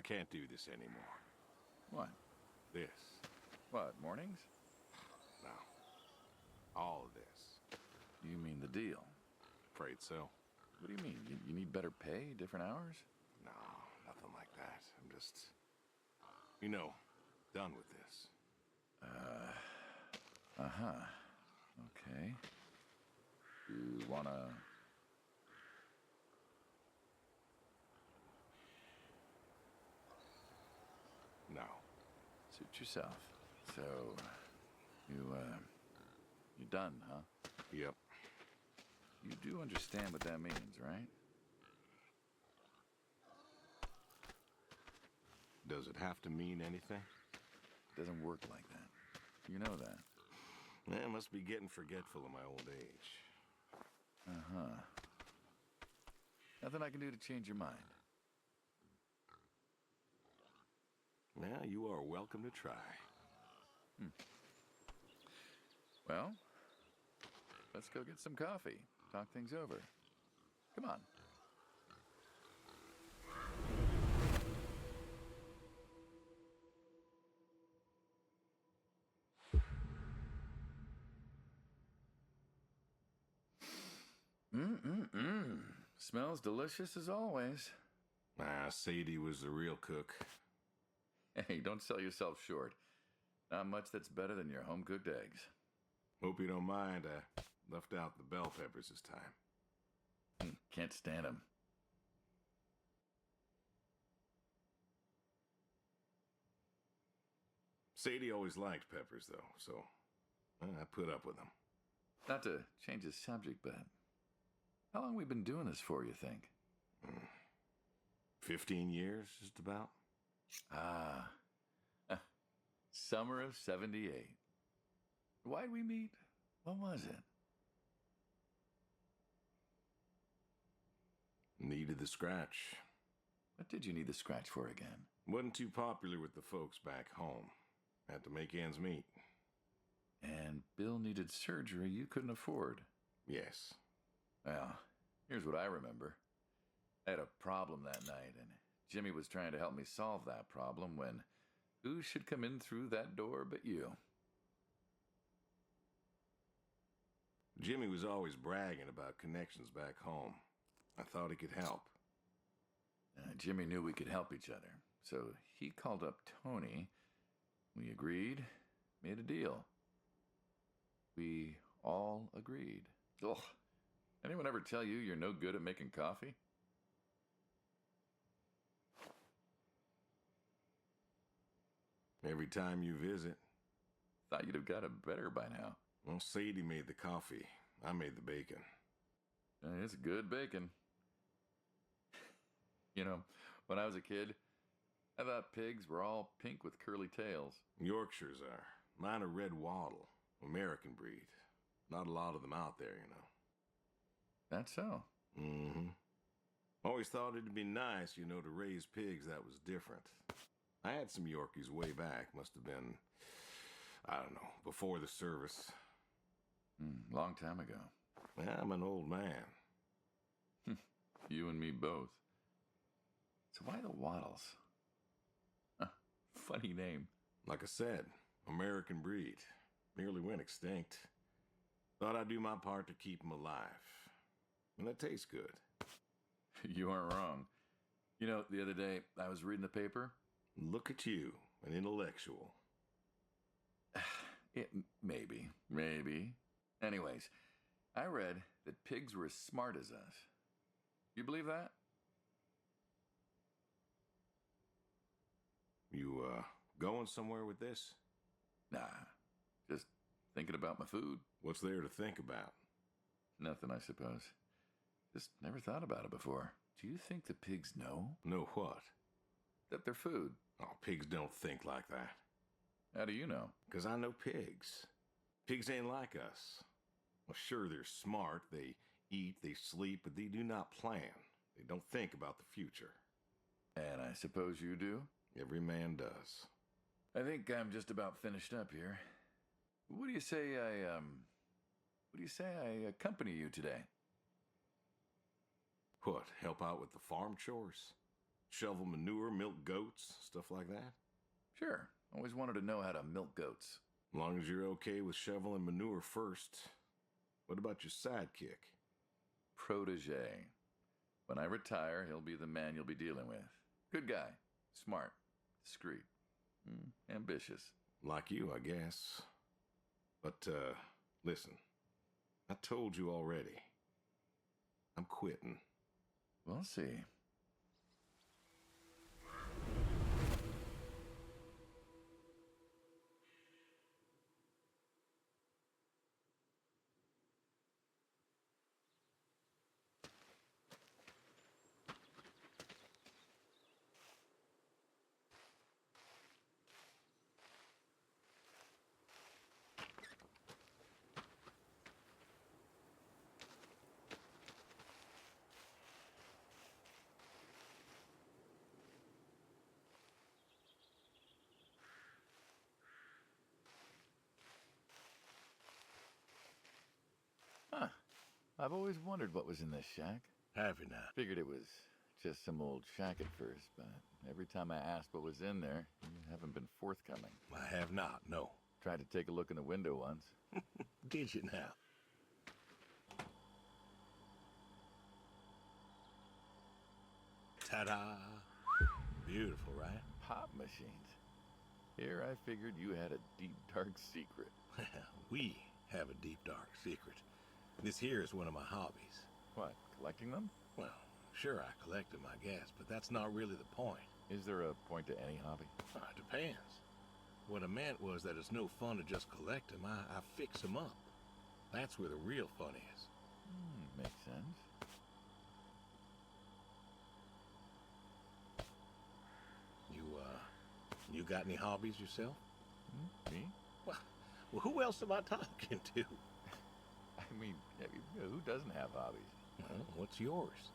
I can't do this anymore. What? This. What, mornings? No. All of this. You mean the deal? Afraid so. What do you mean? You need better pay, different hours? No, nothing like that. I'm just... You know, done with this. Uh-huh. Okay. You wanna... No. Suit yourself. So, you done, huh? Yep. You do understand what that means, right? Does it have to mean anything? It doesn't work like that. You know that. I must be getting forgetful in my old age. Uh-huh. Nothing I can do to change your mind. Yeah, you are welcome to try. Well, let's go get some coffee. Talk things over. Come on. Smells delicious as always. Sadie was the real cook. Hey, don't sell yourself short. Not much that's better than your home-cooked eggs. Hope you don't mind, I left out the bell peppers this time. Can't stand them. Sadie always liked peppers, though, so I put up with them. Not to change the subject, but how long we been doing this for, you think? 15 years, just about. Summer of 78. Why'd we meet? What was it? Needed the scratch. What did you need the scratch for again? Wasn't too popular with the folks back home. Had to make ends meet. And Bill needed surgery you couldn't afford. Yes. Well, here's what I remember. I had a problem that night, and Jimmy was trying to help me solve that problem when who should come in through that door but you? Jimmy was always bragging about connections back home. I thought he could help. Jimmy knew we could help each other, so he called up Tony. We agreed, made a deal. We all agreed. Ugh. Anyone ever tell you you're no good at making coffee? Every time you visit. Thought you'd have got it better by now. Well, Sadie made the coffee. I made the bacon. It's good bacon. You know, when I was a kid, I thought pigs were all pink with curly tails. Yorkshires are. Mine are red wattle. American breed. Not a lot of them out there, you know. That's so. Mm-hmm. Always thought it'd be nice, you know, to raise pigs that was different. I had some Yorkies way back. Must have been, I don't know, before the service. Long time ago. I'm an old man. You and me both. So why the Waddles? Funny name. Like I said, American breed. Nearly went extinct. Thought I'd do my part to keep them alive. And that tastes good. You aren't wrong. You know, the other day, I was reading the paper. Look at you, an intellectual. Maybe. Anyways, I read that pigs were as smart as us. You believe that? You, going somewhere with this? Nah, just thinking about my food. What's there to think about? Nothing, I suppose. Just never thought about it before. Do you think the pigs know? Know what? That they're food. Oh, pigs don't think like that. How do you know? 'Cause I know pigs. Pigs ain't like us. Well, sure, they're smart. They eat, they sleep, but they do not plan. They don't think about the future. And I suppose you do? Every man does. I think I'm just about finished up here. What do you say I accompany you today? What, help out with the farm chores? Shovel manure, milk goats, stuff like that? Sure. Always wanted to know how to milk goats. As long as you're okay with shoveling manure first. What about your sidekick? Protege. When I retire, he'll be the man you'll be dealing with. Good guy. Smart. Discreet. Ambitious. Like you, I guess. But, listen. I told you already. I'm quitting. We'll see. Huh. I've always wondered what was in this shack. Have you now? Figured it was just some old shack at first, but every time I asked what was in there, you haven't been forthcoming. I have not, no. Tried to take a look in the window once. Did you now? Ta-da! Beautiful, right? Pop machines. Here I figured you had a deep, dark secret. We have a deep, dark secret. This here is one of my hobbies. What, collecting them? Well, sure, I collect them, I guess, but that's not really the point. Is there a point to any hobby? It depends. What I meant was that it's no fun to just collect them. I fix them up. That's where the real fun is. Makes sense. You got any hobbies yourself? Me? Well, who else am I talking to? I mean, who doesn't have hobbies? Well, what's yours?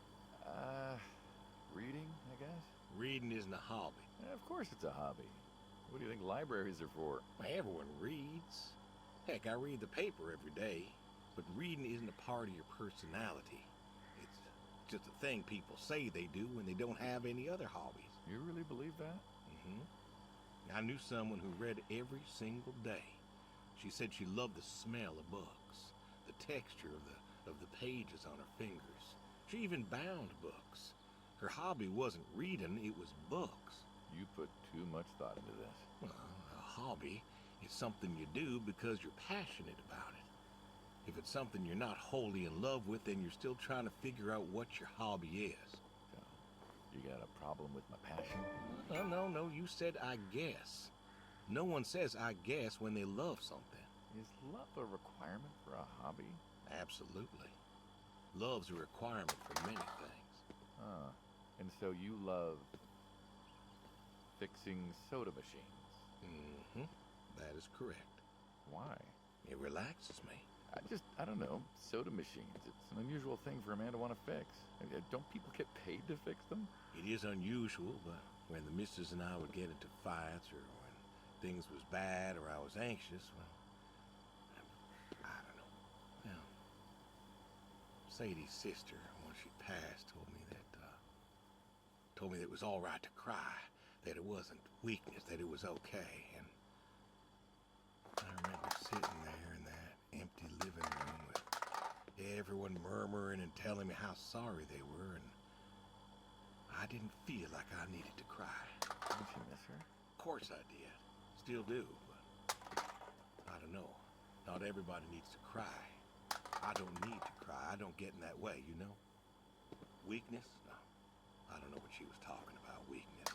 Reading, I guess? Reading isn't a hobby. Of course it's a hobby. What do you think libraries are for? Everyone reads. Heck, I read the paper every day. But reading isn't a part of your personality. It's just a thing people say they do when they don't have any other hobbies. You really believe that? I knew someone who read every single day. She said she loved the smell of books, the texture of the pages on her fingers. She even bound books. Her hobby wasn't reading, it was books. You put too much thought into this. Well, a hobby is something you do because you're passionate about it. If it's something you're not wholly in love with, then you're still trying to figure out what your hobby is. So, you got a problem with my passion? No, you said I guess. No one says I guess when they love something. Is love a requirement for a hobby? Absolutely. Love's a requirement for many things. And so you love fixing soda machines? That is correct. Why? It relaxes me. I don't know, soda machines. It's an unusual thing for a man to want to fix. Don't people get paid to fix them? It is unusual, but when the missus and I would get into fights or when things was bad or I was anxious, well, I don't know. Well, Sadie's sister, when she passed, told me that it was all right to cry, that it wasn't weakness, that it was okay. And I remember sitting there in that empty living room with everyone murmuring and telling me how sorry they were, and I didn't feel like I needed to cry. Didn't you miss her? Of course I did. Still do, but I don't know. Not everybody needs to cry. I don't need to cry. I don't get in that way, you know? Weakness? No. I don't know what she was talking about, weakness.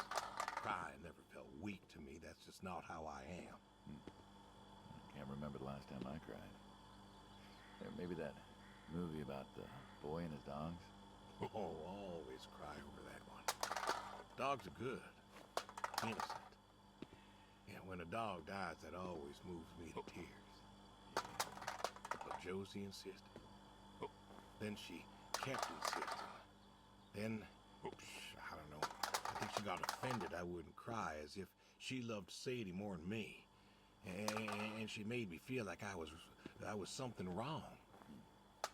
Crying never felt weak to me. That's just not how I am. I can't remember the last time I cried. Maybe that movie about the boy and his dogs. Oh, always cry over that one. Dogs are good. Innocent. And when a dog dies, that always moves me to tears. But Josie insisted. Then she kept insisting. Then, I don't know. I think she got offended I wouldn't cry, as if she loved Sadie more than me. And she made me feel like I was something wrong.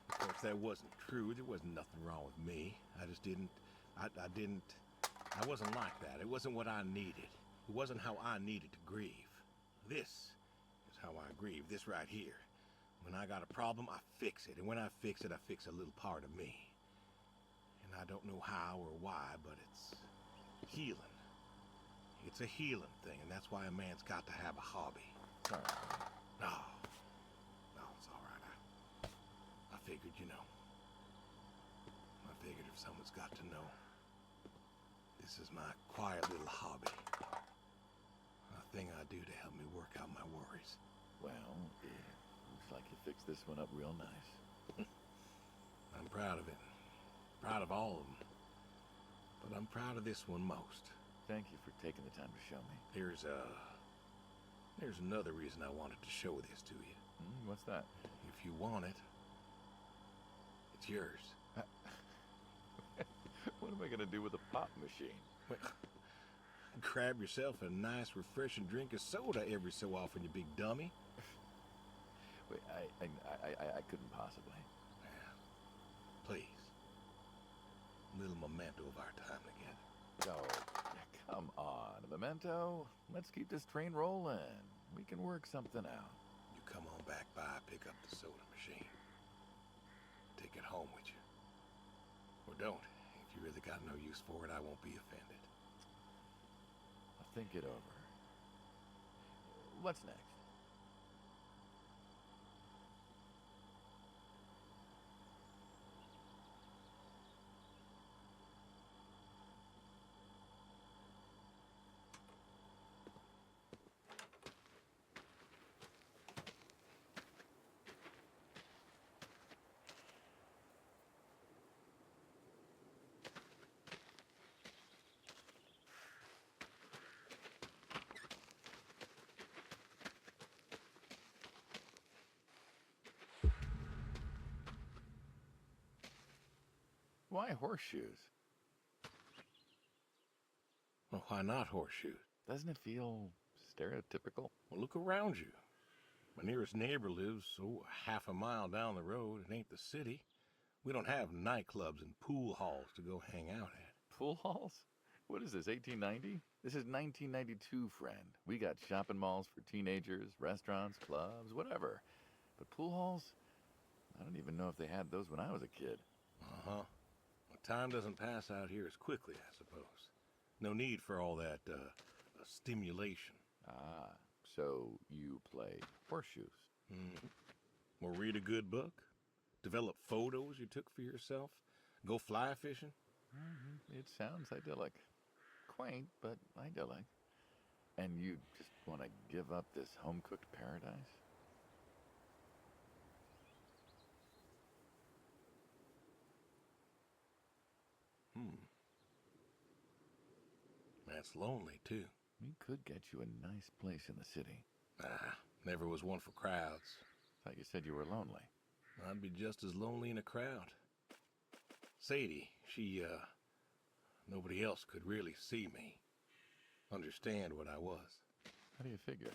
Of course, that wasn't true. There wasn't nothing wrong with me. I just didn't I wasn't like that. It wasn't what I needed. It wasn't how I needed to grieve. This is how I grieve. This right here. When I got a problem, I fix it. And when I fix it, I fix a little part of me. And I don't know how or why, but it's healing. It's a healing thing, and that's why a man's got to have a hobby. Sorry. No. No, it's all right. I figured, you know. I figured if someone's got to know. This is my quiet little hobby. A thing I do to help me work out my worries. Well, yeah, looks like you fixed this one up real nice. I'm proud of it. Proud of all of them. But I'm proud of this one most. Thank you for taking the time to show me. There's another reason I wanted to show this to you. What's that? If you want it, it's yours. What am I going to do with a pop machine? Well, grab yourself a nice, refreshing drink of soda every so often, you big dummy. Wait, I couldn't possibly. Yeah. Please. A little memento of our time together. Oh, come on. A memento? Let's keep this train rolling. We can work something out. You come on back by, pick up the soda machine. Take it home with you. Or don't. If you really got no use for it, I won't be offended. I'll think it over. What's next? Why horseshoes? Well, why not horseshoes? Doesn't it feel stereotypical? Well, look around you. My nearest neighbor lives, half a mile down the road. It ain't the city. We don't have nightclubs and pool halls to go hang out at. Pool halls? What is this, 1890? This is 1992, friend. We got shopping malls for teenagers, restaurants, clubs, whatever. But pool halls? I don't even know if they had those when I was a kid. Uh-huh. Well, time doesn't pass out here as quickly, I suppose. No need for all that, stimulation. Ah, so you play horseshoes. Or read a good book. Develop photos you took for yourself. Go fly fishing. It sounds idyllic. Quaint, but idyllic. And you just want to give up this home-cooked paradise? That's lonely, too. We could get you a nice place in the city. Never was one for crowds. Thought you said you were lonely. I'd be just as lonely in a crowd. Sadie, nobody else could really see me. Understand what I was. How do you figure?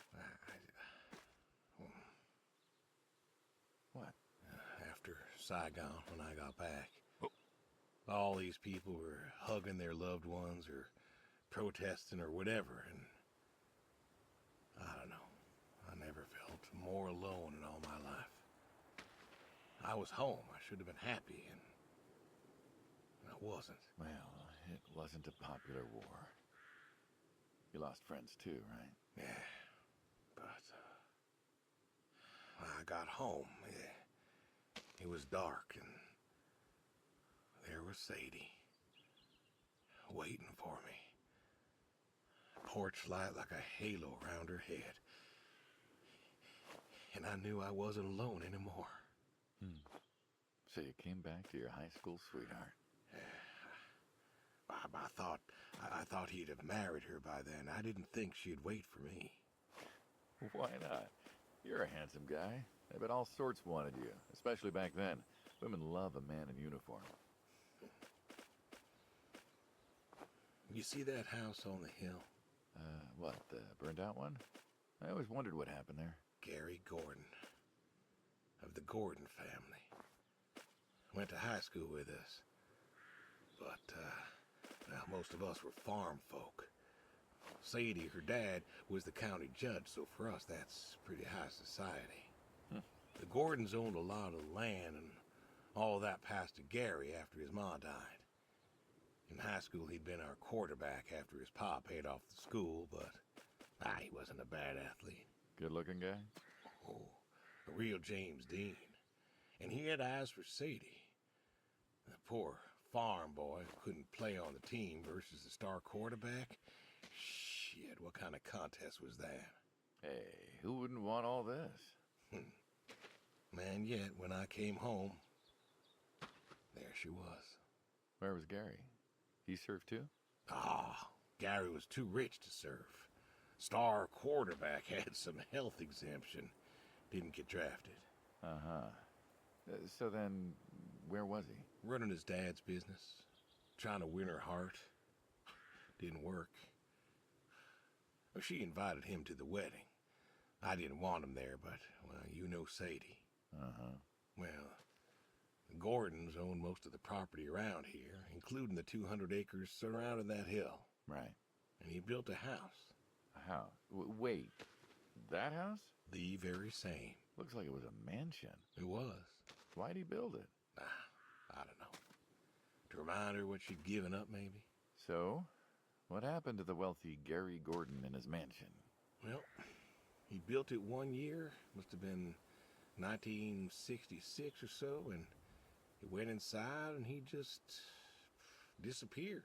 What? After Saigon, when I got back, all these people were hugging their loved ones or protesting or whatever, and I don't know. I never felt more alone in all my life. I was home. I should have been happy, and I wasn't. Well, it wasn't a popular war. You lost friends too, right? Yeah, but I got home. It was dark, and there was Sadie waiting for me. Porch light like a halo around her head. And I knew I wasn't alone anymore. So you came back to your high school sweetheart. I thought he'd have married her by then. I didn't think she'd wait for me. Why not? You're a handsome guy. I bet all sorts wanted you, especially back then. Women love a man in uniform. You see that house on the hill? What, the burned out one? I always wondered what happened there. Gary Gordon, of the Gordon family. Went to high school with us. But Now, most of us were farm folk. Sadie, her dad, was the county judge, so for us that's pretty high society. The Gordons owned a lot of land, and all that passed to Gary after his ma died. In high school, he'd been our quarterback after his pa paid off the school, but he wasn't a bad athlete. Good-looking guy? Oh, a real James Dean. And he had eyes for Sadie. The poor farm boy who couldn't play on the team versus the star quarterback. Shit, what kind of contest was that? Hey, who wouldn't want all this? Man, yet when I came home, there she was. Where was Gary? He served too? Gary was too rich to serve. Star quarterback had some health exemption. Didn't get drafted. Uh-huh. So then, where was he? Running his dad's business. Trying to win her heart. Didn't work. Well, she invited him to the wedding. I didn't want him there, but, well, you know Sadie. Uh-huh. Well, the Gordons own most of the property around here, including the 200 acres surrounding that hill. Right. And he built a house. A house? Wait, that house? The very same. Looks like it was a mansion. It was. Why'd he build it? I don't know. To remind her what she'd given up, maybe? So, what happened to the wealthy Gary Gordon in his mansion? Well, he built it one year. Must have been 1966 or so, and he went inside and he just disappeared.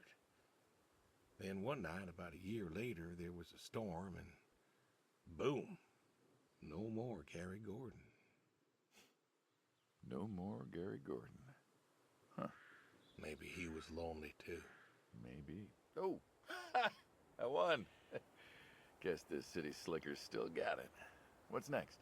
Then one night, about a year later, there was a storm and boom, no more Gary Gordon. No more Gary Gordon. Huh. Maybe he was lonely too. Maybe. Oh, I won. Guess this city slicker's still got it. What's next?